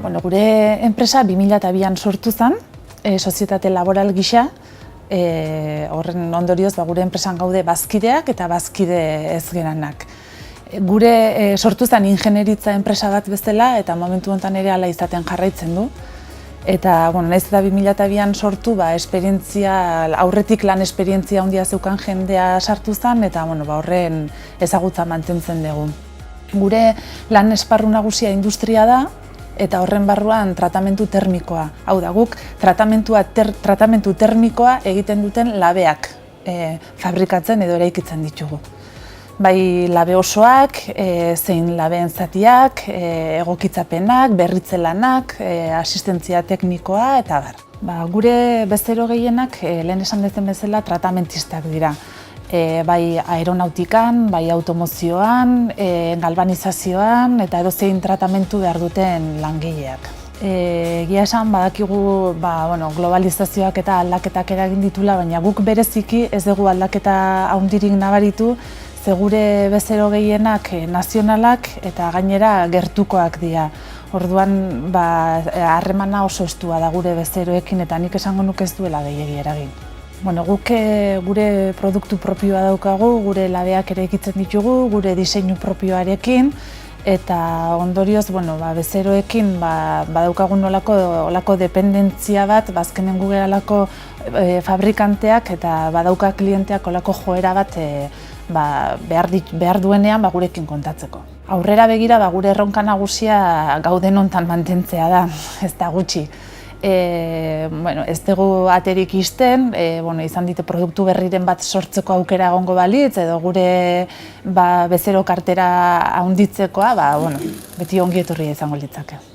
Bueno, gure enpresa 2002an sortu zen, sozietate laboral gisa. Horren ondorioz gure enpresan gaude bazkideak eta bazkide ez geranak. Gure sortu zen ingenieritza enpresa bat bezala eta momentu honetan ere hala izaten jarraitzen du. Eta, nahiz eta 2002an sortu, aurretik lan esperientzia handia zeukan jendea sartu zen eta horren ezagutza mantentzen dugu. Gure lan esparru nagusia industria da eta horren barruan tratamendu termikoa. Hau da, guk tratamendu termikoa egiten duten labeak fabrikatzen edo eraikitzen ditugu. Bai labe osoak, zein labeen zatiak, egokitzapenak, berritze lanak, asistentzia teknikoa eta bar. Gure bezero gehienak, lehen esan dezen bezala, tratamentistak dira. Bai aeronautikan, bai automozioan, galvanizazioan eta edozein tratamentu behar duten langileak. Egia esan badakigu globalizazioak eta aldaketak eragin ditula, baina guk bereziki ez dugu aldaketa handirik nabaritu, ze gure bezero gehienak nazionalak eta gainera gertukoak dira. Orduan harremana oso estua da gure bezeroekin eta nik esango nuke ez duela gehiegi eragin. Guk gure produktu propioa daukagu, gure labeak ere ekitzen ditugu, gure diseinu propioarekin, eta ondorioz bezeroekin badaukagun olako dependentzia bat, azkenen gu geralako fabrikanteak eta badauka klienteak olako joera bat behar duenean gurekin kontatzeko. Aurrera begira gure erronka nagusia gauden hontan mantentzea da, ez da gutxi. Ez dugu aterik ixten, izan dite produktu berriren bat sortzeko aukera egongo balitz, edo gure bezero kartera handitzeko, beti ongi etorria izango litzake.